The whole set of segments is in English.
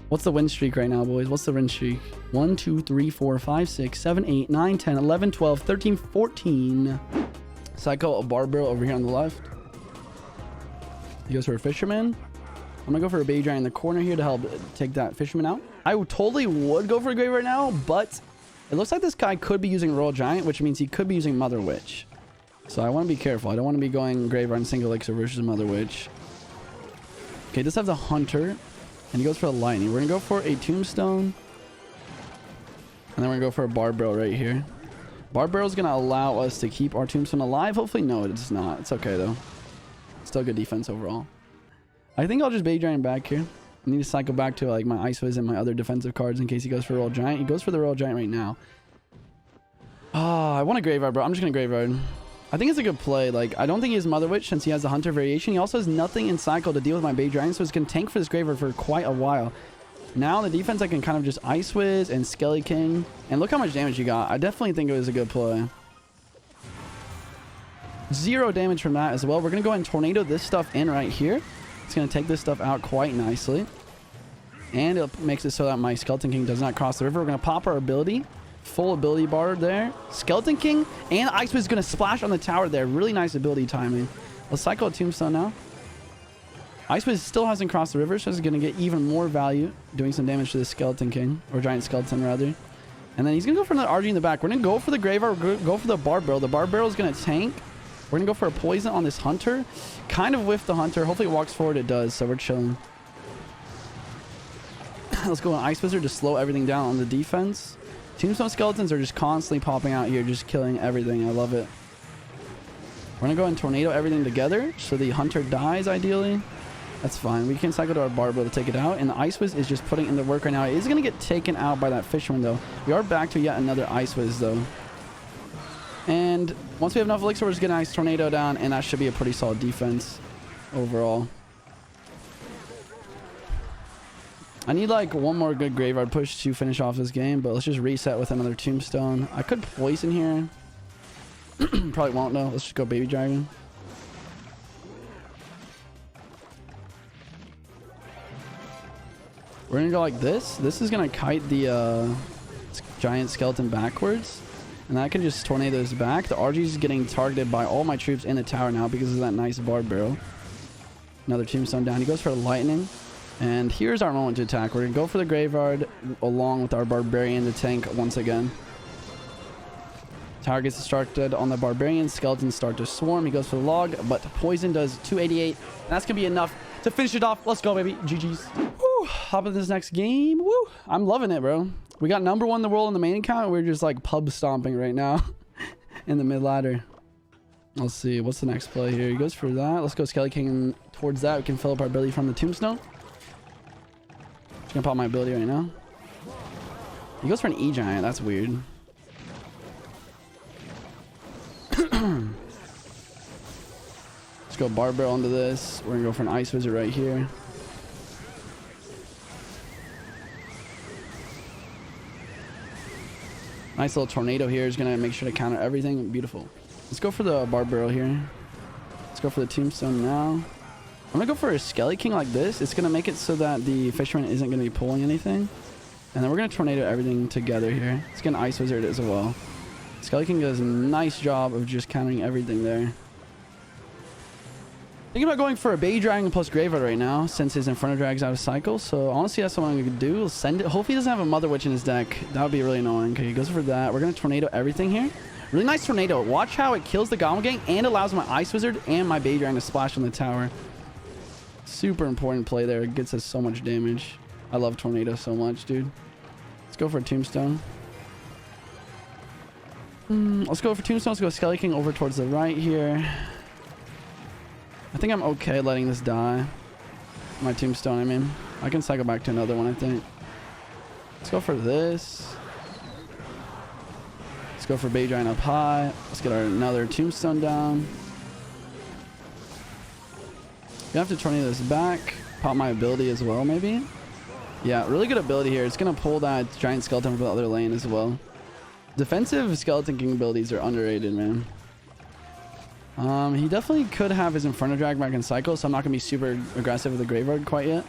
What's the win streak right now, boys? What's the win streak? 1, 2, 3, 4, 5, 6, 7, 8, 9, 10, 11, 12, 13, 14. Psycho, a barbell over here on the left. He goes for a fisherman. I'm gonna go for a baby giant in the corner here to help take that fisherman out. I totally would go for a grave right now, but it looks like this guy could be using Royal Giant, which means he could be using Mother Witch. So I want to be careful. I don't want to be going graveyard and single elixir versus Mother Witch. Okay, this has a hunter, and he goes for a lightning. We're gonna go for a tombstone, and then we're gonna go for a barbell right here. Barbell is gonna allow us to keep our tombstone alive. Hopefully, no, it's not. It's okay though. Still good defense overall. I think I'll just baby giant back here. I need to cycle back to like my Ice Wiz and my other defensive cards in case he goes for Royal Giant. He goes for the Royal Giant right now. Oh, I want a graveyard, bro. I'm just gonna graveyard. I think it's a good play. Like, I don't think he has Mother Witch since he has the Hunter variation. He also has nothing in cycle to deal with my baby giant, so it's gonna tank for this graveyard for quite a while. Now on the defense, I can kind of just Ice Wiz and Skelly King. And look how much damage he got. I definitely think it was a good play. 0 damage from that as well. We're gonna go ahead and tornado this stuff in right here. It's going to take this stuff out quite nicely. And it makes it so that my Skeleton King does not cross the river. We're going to pop our ability. Full ability bar there. Skeleton King and Ice Wiz is going to splash on the tower there. Really nice ability timing. Let's cycle a Tombstone now. Ice Wiz still hasn't crossed the river, so it's going to get even more value doing some damage to the Skeleton King. Or Giant Skeleton, rather. And then he's going to go for another RG in the back. We're going to go for the Graveyard. We're going to go for the Barbell. The Barbell is going to tank. We're going to go for a poison on this Hunter. Kind of whiff the Hunter. Hopefully it walks forward. It does, so we're chilling. Let's go on Ice Wizard to slow everything down on the defense. Tombstone Skeletons are just constantly popping out here, just killing everything. I love it. We're going to go and tornado everything together so the Hunter dies, ideally. That's fine. We can cycle to our Barbell to take it out. And the Ice Wiz is just putting in the work right now. It is going to get taken out by that Fisherman, though. We are back to yet another Ice Wiz, though. And once we have enough elixir, we're just getting a nice tornado down, and that should be a pretty solid defense overall. I need like one more good graveyard push to finish off this game, but let's just reset with another tombstone. I could poison here. Probably won't though. Let's just go baby dragon. We're gonna go like this. This is gonna kite the giant skeleton backwards. And I can just tornado this back. The RG is getting targeted by all my troops in the tower now because of that nice barbed barrel. Another tombstone down. He goes for the lightning. And here's our moment to attack. We're going to go for the graveyard along with our barbarian to tank once again. Tower gets started on the barbarian. Skeletons start to swarm. He goes for the log, but poison does 288. And that's going to be enough to finish it off. Let's go, baby. GG's. Woo. Hop into this next game. Woo. I'm loving it, bro. We got #1 in the world on the main account. We're just like pub stomping right now in the mid ladder. Let's see. What's the next play here? He goes for that. Let's go Skelly King towards that. We can fill up our ability from the tombstone. Just gonna pop my ability right now. He goes for an E-Giant. That's weird. Let's go Barbell onto this. We're gonna go for an Ice Wizard right here. Nice little tornado here is going to make sure to counter everything. Beautiful. Let's go for the Barbell here. Let's go for the Tombstone now. I'm going to go for a Skelly King like this. It's going to make it so that the Fisherman isn't going to be pulling anything. And then we're going to tornado everything together here. Let's get an Ice Wizard as well. Skelly King does a nice job of just countering everything there. Thinking about going for a Baby Dragon plus Graveyard right now since his Inferno Drag's out of cycle. So honestly, that's what I'm going to do. Send it. Hopefully he doesn't have a Mother Witch in his deck. That would be really annoying. Okay, he goes for that. We're going to tornado everything here. Really nice tornado. Watch how it kills the Goblin Gang and allows my Ice Wizard and my Baby Dragon to splash on the tower. Super important play there. It gets us so much damage. I love tornado so much, dude. Let's go for a Tombstone. Let's go for Tombstone. Let's go Skelly King over towards the right here. I think I'm okay letting this die. My Tombstone, I mean. I can cycle back to another one, I think. Let's go for this. Let's go for Baby Giant up high. Let's get another Tombstone down. Gonna have to tornado this back. Pop my ability as well, maybe. Yeah, really good ability here. It's gonna pull that Giant Skeleton from the other lane as well. Defensive Skeleton King abilities are underrated, man. He definitely could have his Inferno Drag back in cycle, so I'm not going to be super aggressive with the Graveyard quite yet.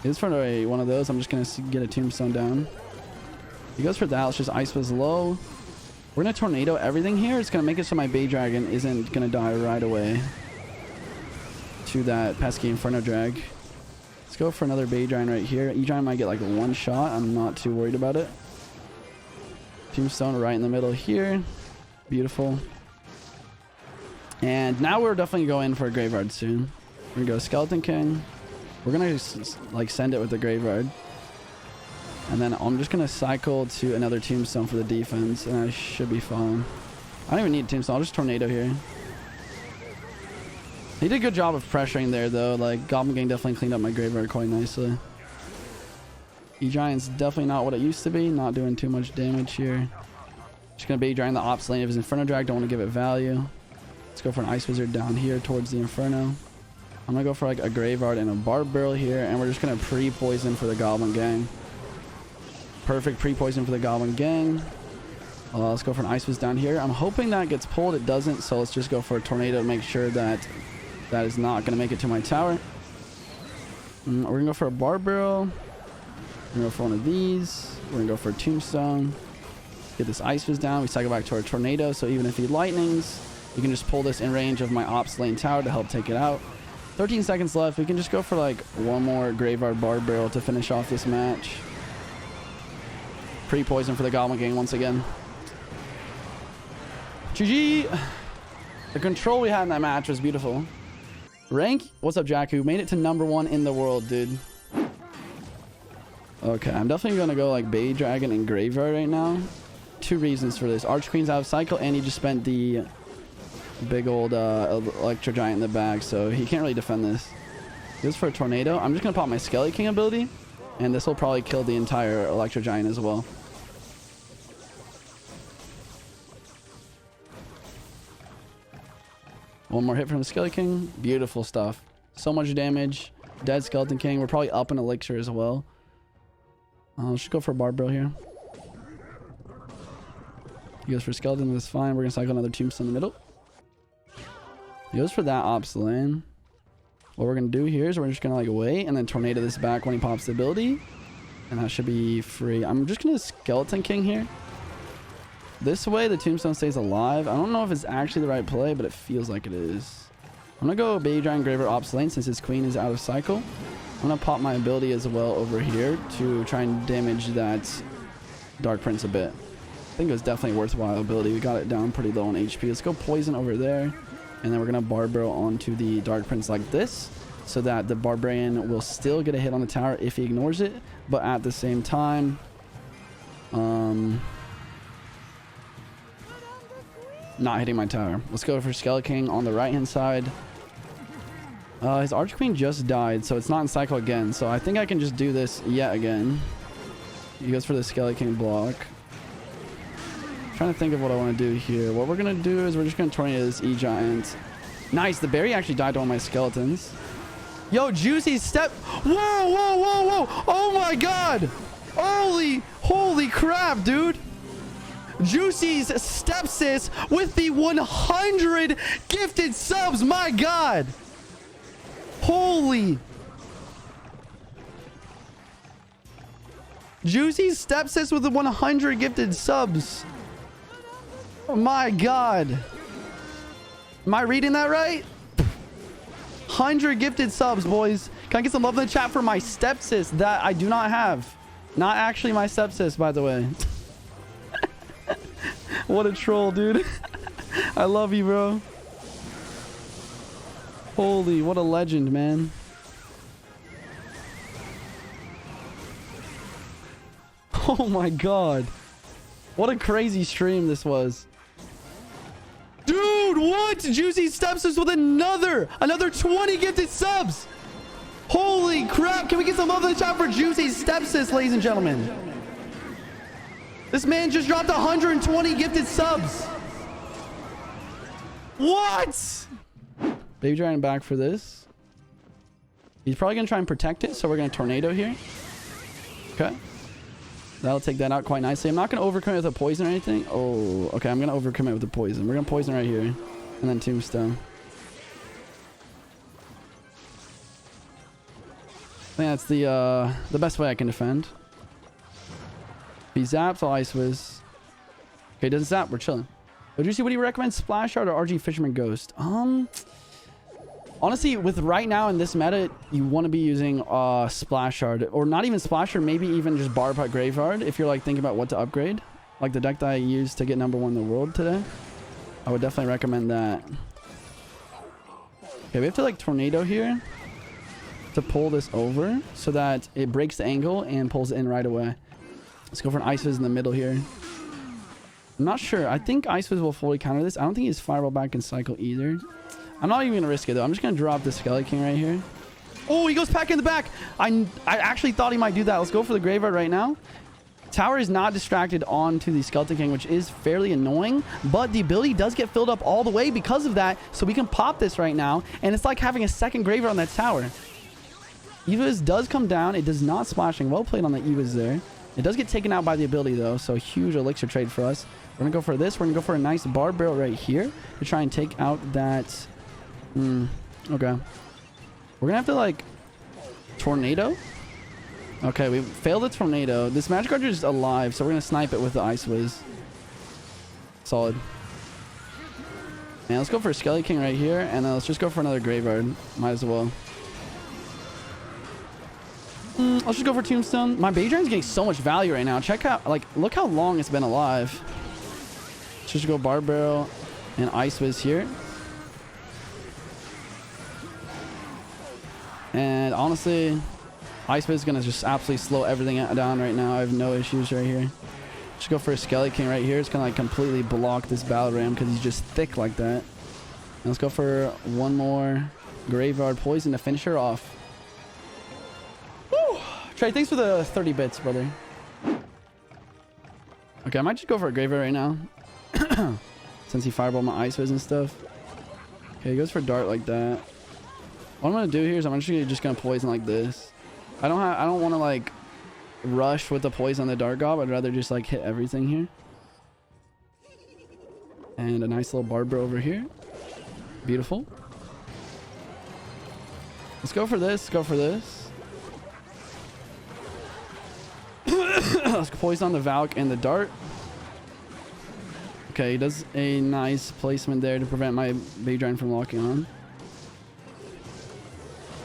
He goes for one of those. I'm just going to get a tombstone down. He goes for that. Let's just Ice was low. We're going to tornado everything here. It's going to make it so my Bay Dragon isn't going to die right away to that pesky Inferno Drag. Let's go for another Bay Dragon right here. E-Giant might get like one shot. I'm not too worried about it. Tombstone right in the middle here. Beautiful. And now we're definitely going for a Graveyard soon. We're going to go Skeleton King. We're going to like send it with the Graveyard. And then I'm just going to cycle to another Tombstone for the defense. And I should be fine. I don't even need a Tombstone. I'll just Tornado here. He did a good job of pressuring there though. Like Goblin Gang definitely cleaned up my Graveyard quite nicely. E-Giant's definitely not what it used to be. Not doing too much damage here. Just going to be drawing the Ops lane of his Inferno Drag. Don't want to give it value. Let's go for an Ice Wizard down here towards the Inferno. I'm going to go for like a Graveyard and a Barb Barrel here. And we're just going to pre-poison for the Goblin Gang. Perfect pre-poison for the Goblin Gang. Let's go for an Ice Wizard down here. I'm hoping that gets pulled. It doesn't. So let's just go for a Tornado to make sure that that is not going to make it to my tower. We're going to go for a Barb Barrel. We're going to go for one of these. We're going to go for a Tombstone. Get this Ice Fizz down. We cycle back to our Tornado. So even if he lightnings, we can just pull this in range of my Ops lane tower to help take it out. 13 seconds left. We can just go for like one more Graveyard Barb Barrel to finish off this match. Pre-poison for the Goblin Gang once again. GG! The control we had in that match was beautiful. Rank? What's up, Jakku? Made it to #1 in the world, dude. Okay, I'm definitely going to go like Bay Dragon and Graveyard right now. Two reasons for this. Archqueen's out of cycle, and he just spent the big old Electro Giant in the bag, so he can't really defend this. He goes for a Tornado. I'm just going to pop my Skelly King ability, and this will probably kill the entire Electro Giant as well. One more hit from the Skelly King. Beautiful stuff. So much damage. Dead Skeleton King. We're probably up in Elixir as well. Let's just go for a Barb Barrel here. He goes for Skeleton. That's fine. We're going to cycle another Tombstone in the middle. He goes for that Ops lane. What we're going to do here is we're just going to like wait and then Tornado this back when he pops the ability. And that should be free. I'm just going to Skeleton King here. This way the Tombstone stays alive. I don't know if it's actually the right play, but it feels like it is. I'm going to go Bay Giant Graver Ops lane since his Queen is out of cycle. I'm going to pop my ability as well over here to try and damage that Dark Prince a bit. I think it was definitely a worthwhile ability. We got it down pretty low on HP. Let's go Poison over there. And then we're going to Barb Barrel onto the Dark Prince like this, so that the Barbarian will still get a hit on the tower if he ignores it. But at the same time, not hitting my tower. Let's go for Skeleton King on the right-hand side. His Archqueen just died, so it's not in cycle again. So I think I can just do this yet again. He goes for the Skeleton King block. Trying to think of what I want to do here. What we're going to do is we're just going to tornado this E-Giant. Nice. The berry actually died to one of my skeletons. Yo, Juicy step. Whoa, whoa, whoa, whoa. Oh my God. Holy crap, dude. Juicy's stepsis with the 100 gifted subs. My God. Holy. Juicy's stepsis with the 100 gifted subs. Oh my God. Am I reading that right? 100 gifted subs, boys. Can I get some love in the chat for my stepsis that I do not have? Not actually my stepsis, by the way. What a troll, dude. I love you, bro. Holy, what a legend, man. Oh my God. What a crazy stream this was. Dude, what? Juicy stepsis with another 20 gifted subs. Holy crap. Can we get some love in the chat for Juicy stepsis, ladies and gentlemen? This man just dropped 120 gifted subs. What? Baby Giant back for this. He's probably going to try and protect it, so we're going to Tornado here. Okay. That'll take that out quite nicely. I'm not going to overcommit with a poison or anything. Oh, okay. I'm going to overcommit with the poison. We're going to poison right here. And then Tombstone. think that's the best way I can defend. If he zaps, I'll Ice Whiz. Okay, doesn't zap, we're chilling. But Juicy, what do you recommend? Splash Shard or RG Fisherman Ghost? Honestly, with right now in this meta, you want to be using Splash Shard. Or not even Splash Shard, maybe even just Barb Putt Graveyard if you're like thinking about what to upgrade. Like the deck that I used to get #1 in the world today. I would definitely recommend that. Okay, we have to like Tornado here to pull this over so that it breaks the angle and pulls it in right away. Let's go for an Ice Fizz in the middle here. I'm not sure. I think Ice Fizz will fully counter this. I don't think he's Fireball back in cycle either. I'm not even going to risk it though. I'm just going to drop the Skelly King right here. Oh, he goes back in the back. I actually thought he might do that. Let's go for the Graveyard right now. Tower is not distracted onto the Skeleton King, which is fairly annoying, but the ability does get filled up all the way because of that, so we can pop this right now, and it's like having a second Graveyard on that tower. Eva's does come down. It does not splashing. Well played on the Eva's there. It does get taken out by the ability, though, so huge elixir trade for us. We're going to go for this. We're going to go for a nice Barb Barrel right here to try and take out that... okay. We're going to have to, like, Tornado. Okay, we failed the Tornado. This Magic Card is alive, so we're going to snipe it with the Ice Whiz. Solid. And let's go for a Skelly King right here, and then let's just go for another Graveyard. Might as well. Let's just go for Tombstone. My Beidran's getting so much value right now. Check out, like, look how long it's been alive. Let's just go Barb Barrel and Ice Whiz here. And honestly... Ice Whiz is going to just absolutely slow everything down right now. I have no issues right here. Just go for a Skelly King right here. It's going to like completely block this Battle Ram because he's just thick like that. And let's go for one more Graveyard Poison to finish her off. Woo! Trey, thanks for the 30 bits, brother. Okay, I might just go for a Graveyard right now. Since he fireballed my Ice Whiz and stuff. Okay, he goes for Dart like that. What I'm going to do here is I'm actually just going to Poison like this. I don't want to like rush with the poison on the Dark Gob. I'd rather just like hit everything here. And a nice little Barber over here. Beautiful. Let's go for this. Go for this. Let's poison on the Valk and the Dart. Okay, he does a nice placement there to prevent my Beidran from locking on.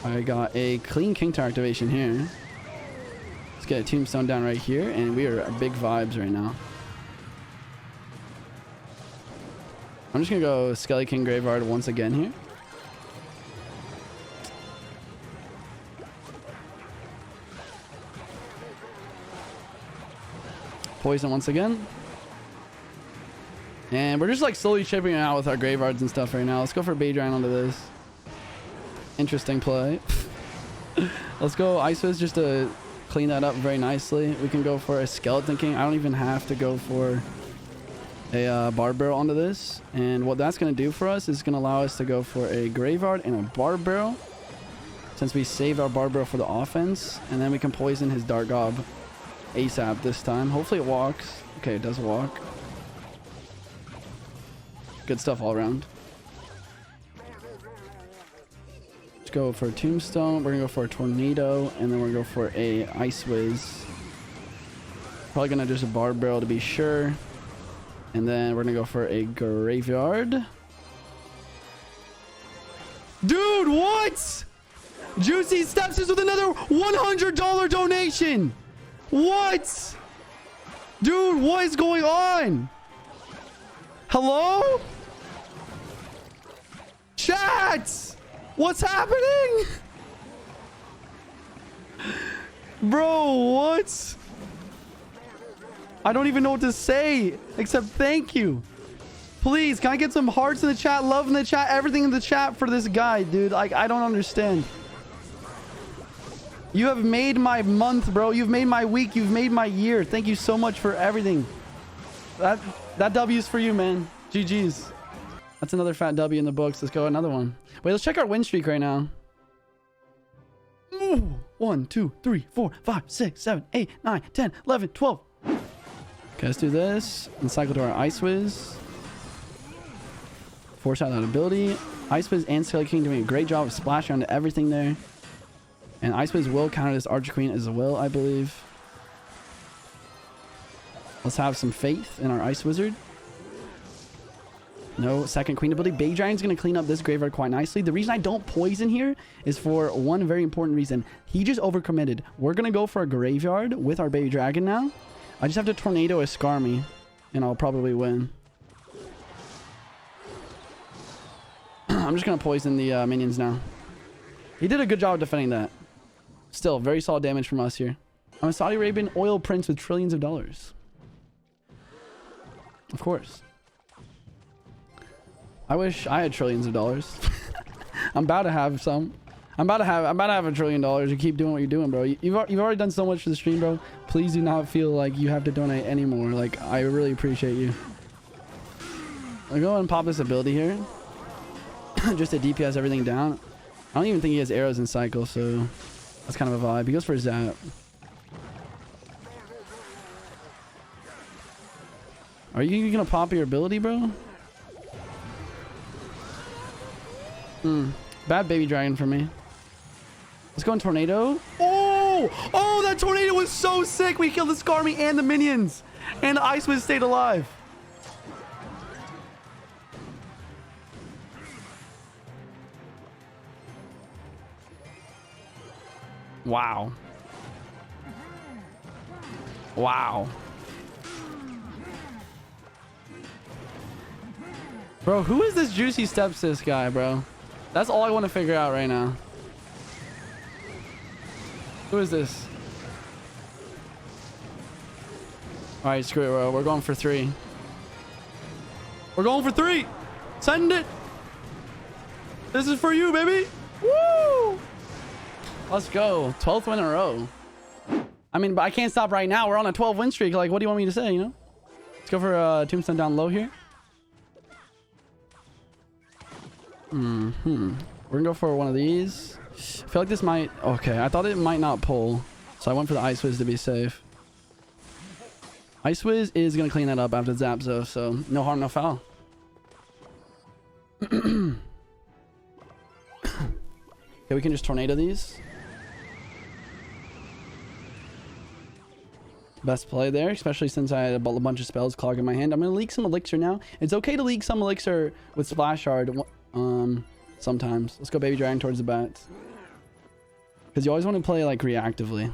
I got a clean King Tower activation here. Let's get a Tombstone down right here, and we are big vibes right now. I'm just gonna go Skelly King Graveyard once again here. Poison once again. And we're just like slowly chipping it out with our Graveyards and stuff right now. Let's go for Beidran onto this. Interesting play. Let's go Ice Fizz just to clean that up very nicely. We can go for a Skeleton King. I don't even have to go for a Barb Barrel onto this. And what that's going to do for us is going to allow us to go for a Graveyard and a Barb Barrel. Since we saved our Barb Barrel for the offense. And then we can poison his Dark Gob ASAP this time. Hopefully it walks. Okay, it does walk. Good stuff all around. Let's go for a Tombstone. We're gonna go for a Tornado, and then we're gonna go for a Ice Whiz. Probably gonna just a Barb Barrel to be sure, and then we're gonna go for a Graveyard. Dude, what? Juicy steps us with another $100 donation. What? Dude, what is going on? Hello? Chat! What's happening? Bro, what? I don't even know what to say except thank you. Please, can I get some hearts in the chat, love in the chat, everything in the chat for this guy, dude? Like, I don't understand. You have made my month, bro. You've made my week. You've made my year. Thank you so much for everything. That W is for you, man. GG's. That's another fat W in the books. Let's go another one. Wait, let's check our win streak right now. Ooh, 1, 2, 3, 4, 5, 6, 7, 8, 9, 10, 11, 12. Okay, let's do this. And cycle to our Ice Whiz. Force out that ability. Ice Whiz and Skelly King doing a great job of splashing onto everything there. And Ice Wiz will counter this Archer Queen as well, I believe. Let's have some faith in our Ice Wizard. No second Queen ability. Baby Dragon's going to clean up this graveyard quite nicely. The reason I don't poison here is for one very important reason. He just overcommitted. We're going to go for a graveyard with our Baby Dragon now. I just have to Tornado a Skarmy, and I'll probably win. I'm just going to poison the minions now. He did a good job of defending that. Still, very solid damage from us here. I'm a Saudi Arabian oil prince with trillions of dollars. Of course. I wish I had trillions of dollars. I'm about to have some. I'm about to have $1 trillion. You keep doing what you're doing, bro. You've already done so much for the stream, bro. Please do not feel like you have to donate anymore. Like, I really appreciate you. I'll go and pop this ability here. Just to DPS everything down. I don't even think he has arrows in cycle, so that's kind of a vibe. He goes for a zap. Are you gonna pop your ability, bro? Bad Baby Dragon for me. Let's go in Tornado. Oh! Oh, that Tornado was so sick! We killed the Skarmy and the minions! And the Ice Wiz stayed alive. Wow. Wow. Bro, who is this Juicy Stepsis guy, bro? That's all I want to figure out right now. Who is this? Alright, screw it, bro. We're going for 3. We're going for 3! Send it! This is for you, baby! Woo! Let's go. 12th win in a row. I mean, but I can't stop right now. We're on a 12 win streak. Like, what do you want me to say, you know? Let's go for Tombstone down low here. We're gonna go for one of these. I feel like this might... Okay, I thought it might not pull. So I went for the Ice Wiz to be safe. Ice Wiz is gonna clean that up after Zap, so no harm, no foul. Okay, we can just Tornado these. Best play there, especially since I had a bunch of spells clogging my hand. I'm gonna leak some elixir now. It's okay to leak some elixir with Splash Shard sometimes. Let's go Baby Dragon towards the bats, because you always want to play like reactively.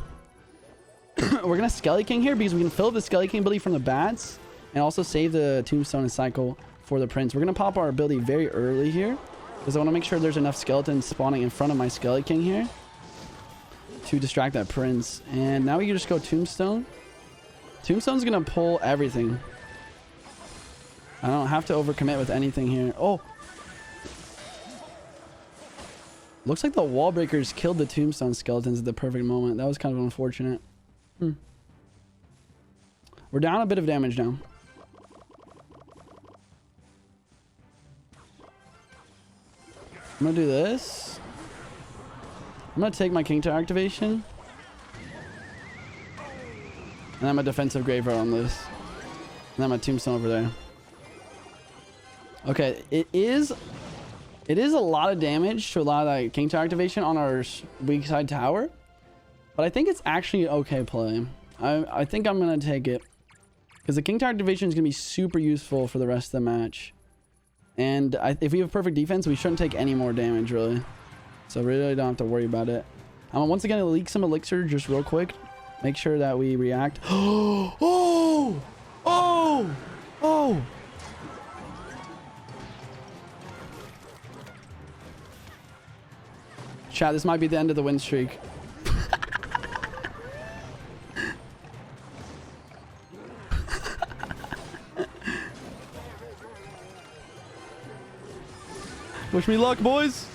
We're gonna Skelly King here because we can fill the Skelly King ability from the bats and also save the Tombstone and cycle for the Prince. We're gonna pop our ability very early here because I want to make sure there's enough skeletons spawning in front of my Skelly King here to distract that Prince. And now we can just go Tombstone. Tombstone's gonna pull everything. I don't have to overcommit with anything here. Oh! Looks like the wall breakers killed the Tombstone skeletons at the perfect moment. That was kind of unfortunate. We're down a bit of damage now. I'm gonna do this. I'm gonna take my King Tower activation. And I'm a defensive graveyard on this. And I'm a Tombstone over there. Okay, it is a lot of damage to a lot of that King Tower activation on our weak side tower. But I think it's actually okay play. I think I'm going to take it. Because the King Tower activation is going to be super useful for the rest of the match. And if we have perfect defense, we shouldn't take any more damage, really. So really don't have to worry about it. I'm once again going to leak some elixir just real quick. Make sure that we react. Oh! Oh! Oh! Chat, this might be the end of the win streak. Wish me luck, boys.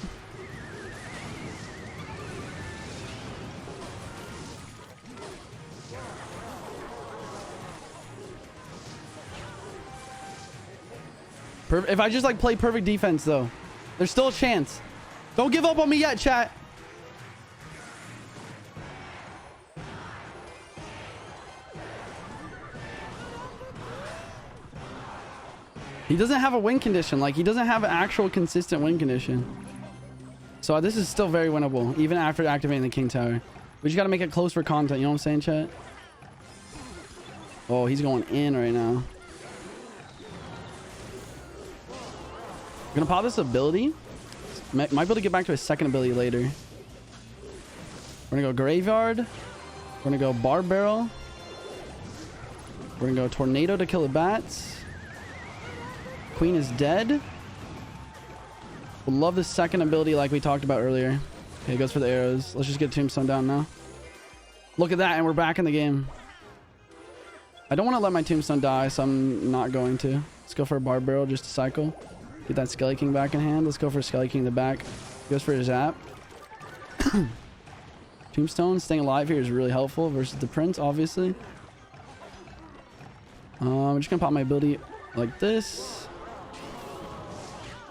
If I just like play perfect defense though, there's still a chance. Don't give up on me yet, chat. He doesn't have a win condition. Like, he doesn't have an actual consistent win condition. So this is still very winnable, even after activating the King Tower. We just got to make it close for content. You know what I'm saying, chat? Oh, he's going in right now. We're going to pop this ability. Might be able to get back to his second ability later. We're going to go Graveyard. We're going to go Bar Barrel. We're going to go Tornado to kill the bats. Queen is dead. We'll love the second ability like we talked about earlier. Okay, goes for the arrows. Let's just get Tombstone down now. Look at that, and we're back in the game. I don't want to let my Tombstone die, so I'm not going to. Let's go for a Bar Barrel just to cycle. Get that Skelly King back in hand. Let's go for Skelly King in the back. Goes for a zap. Tombstone staying alive here is really helpful versus the Prince, obviously. I'm just going to pop my ability like this.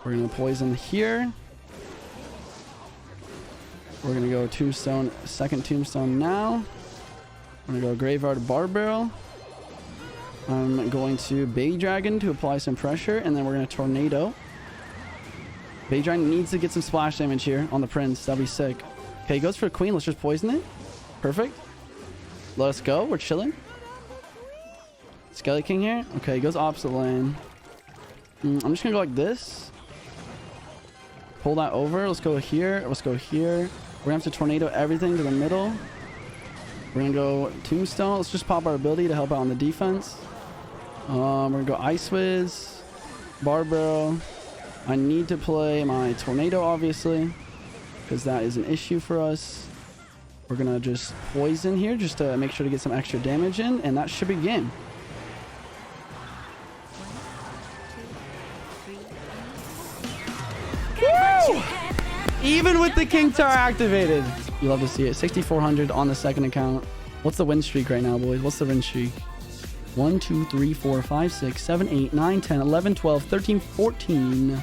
We're going to poison here. We're going to go Tombstone, second Tombstone now. I'm going to go Graveyard Bar Barrel. I'm going to Bay Dragon to apply some pressure, and then we're going to Tornado. Bay Dragon needs to get some splash damage here on the Prince. That'll be sick. Okay, he goes for Queen. Let's just poison it. Perfect. Let us go. We're chilling. Skelly King here. Okay, he goes opposite lane. I'm just going to go like this. Pull that over. Let's go here. Let's go here. We're going to have to Tornado everything to the middle. We're going to go Tombstone. Let's just pop our ability to help out on the defense. We're going to go Ice Wiz. Bar Barrel. I need to play my Tornado, obviously, because that is an issue for us. We're going to just poison here just to make sure to get some extra damage in, and that should be game. Woo! Even with the King Tower activated. You love to see it. 6,400 on the second account. What's the win streak right now, boys? What's the win streak? 1, 2, 3, 4, 5, 6, 7, 8, 9, 10, 11, 12, 13, 14.